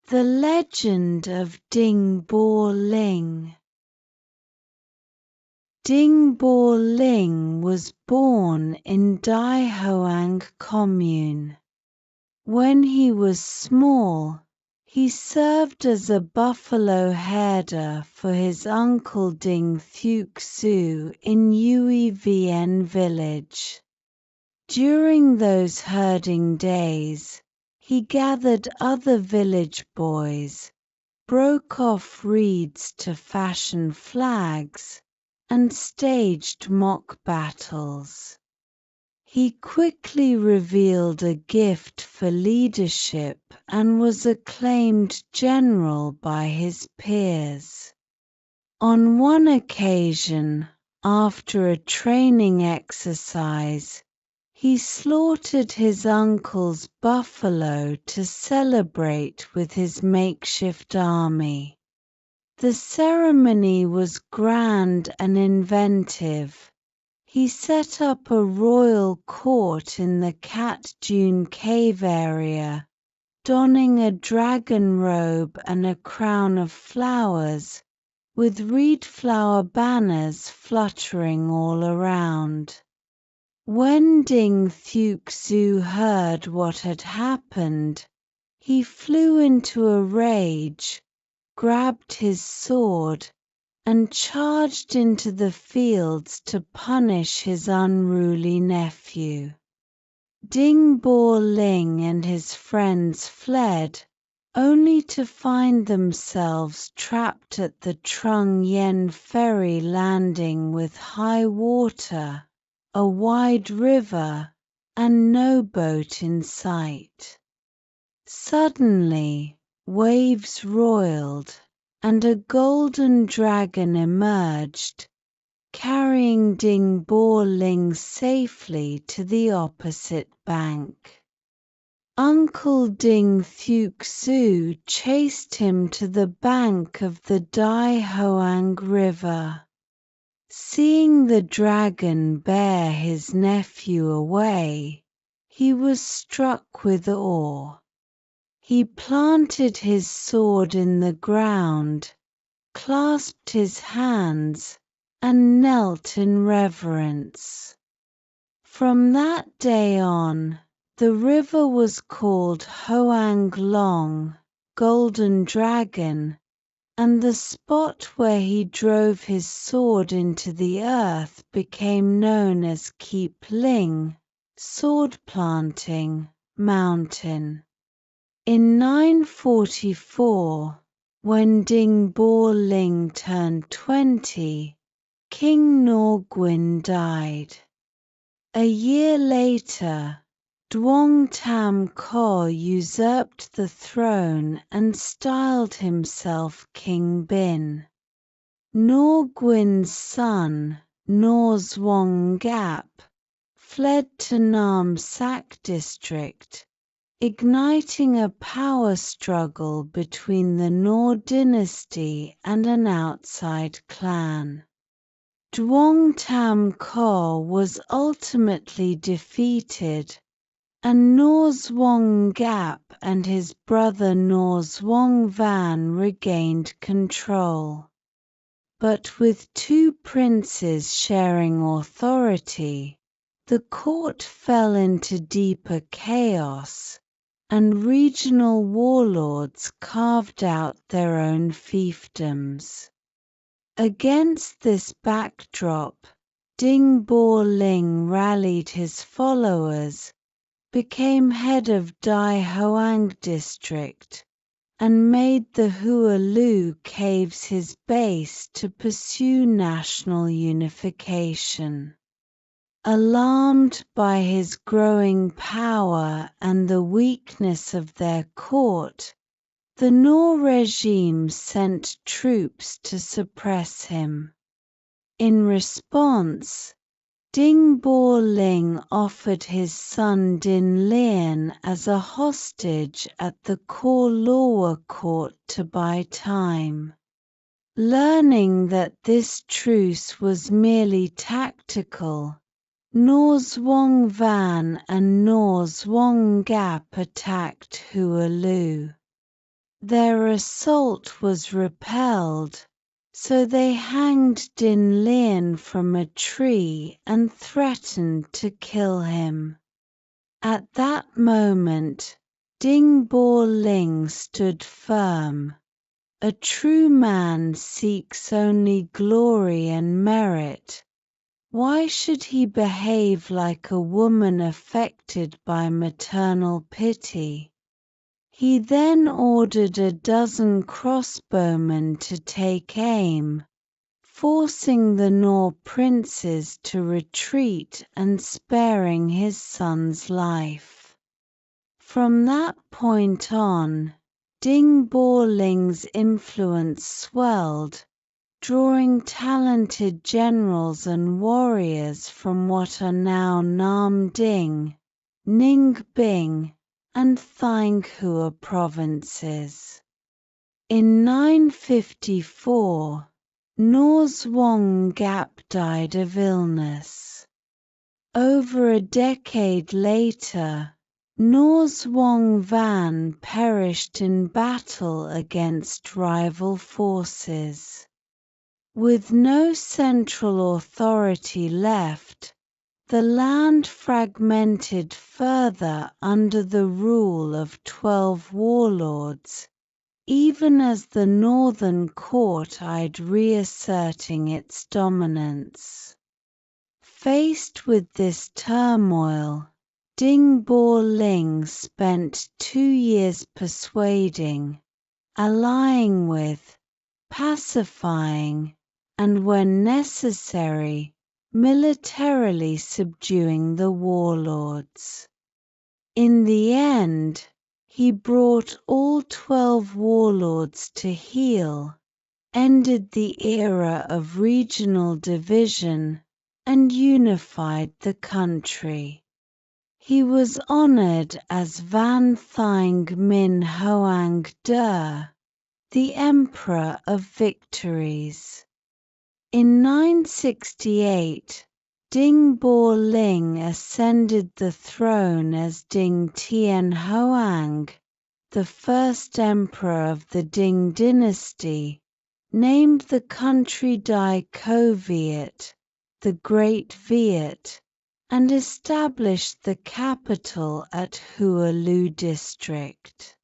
The Legend of Dinh Bo Linh. Dinh Bo Linh was born in Dai Hoang Commune. When he was small, he served as a buffalo herder for his uncle Dinh Thuc Su in Ui Vien village. During those herding days, he gathered other village boys, broke off reeds to fashion flags, and staged mock battles. He quickly revealed a gift for leadership and was acclaimed general by his peers. On one occasion, after a training exercise, he slaughtered his uncle's buffalo to celebrate with his makeshift army. The ceremony was grand and inventive. He set up a royal court in the Cat Dune cave area, donning a dragon robe and a crown of flowers, with reed flower banners fluttering all around. When Dinh Thuc Su heard what had happened, he flew into a rage, grabbed his sword, and charged into the fields to punish his unruly nephew. Dinh Bo Linh and his friends fled, only to find themselves trapped at the Trung Yen ferry landing with high water, a wide river, and no boat in sight. Suddenly, waves roiled, and a golden dragon emerged, carrying Dinh Bo Linh safely to the opposite bank. Uncle Dinh Thuc Su chased him to the bank of the Dai Hoang River. Seeing the dragon bear his nephew away, he was struck with awe. He planted his sword in the ground, clasped his hands, and knelt in reverence. From that day on, the river was called Hoang Long, Golden Dragon, and the spot where he drove his sword into the earth became known as Keep Ling, sword planting, mountain. In 944, when Dinh Bo Linh turned 20, King Norguin died. A year later, Duong Tam Ko usurped the throne and styled himself King Bin. Norguin's son, Nor Zwong Gap, fled to Nam Sak district, igniting a power struggle between the Nor dynasty and an outside clan. Duong Tam Ko was ultimately defeated, and Nor Zwong Gap and his brother Nor Zwong Van regained control. But with two princes sharing authority, the court fell into deeper chaos, and regional warlords carved out their own fiefdoms. Against this backdrop, Dinh Bo Linh rallied his followers, became head of Dai Hoang district, and made the Hua Lu caves his base to pursue national unification. Alarmed by his growing power and the weakness of their court, the Nor regime sent troops to suppress him. In response, Dinh Bo Linh offered his son Din Lian as a hostage at the Kor Lawa court to buy time. Learning that this truce was merely tactical, Nor Zwong Van and Nor Zwong Gap attacked Hua Lu. Their assault was repelled, so they hanged Din Lian from a tree and threatened to kill him. At that moment, Dinh Bo Linh stood firm. A true man seeks only glory and merit. Why should he behave like a woman affected by maternal pity? He then ordered a dozen crossbowmen to take aim, forcing the Nor princes to retreat and sparing his son's life. From that point on, Dinh Bo Ling's influence swelled, drawing talented generals and warriors from what are now Nam Ding, Ninh Binh, and Thanh Hua provinces. In 954, Norzwong Ngap died of illness. Over a decade later, Norzwong Van perished in battle against rival forces. With no central authority left, the land fragmented further under the rule of 12 warlords, even as the northern court eyed reasserting its dominance. Faced with this turmoil, Dinh Bo Linh spent 2 years persuading, allying with, pacifying, and when necessary, militarily subduing the warlords. In the end, he brought all 12 warlords to heel, ended the era of regional division, and unified the country. He was honored as Van Thang Minh Hoang Der, the Emperor of Victories. In 968, Dinh Bo Linh ascended the throne as Ding Tien Hoang, the first emperor of the Ding dynasty, named the country Dai Co Viet, the Great Viet, and established the capital at Hua Lu district.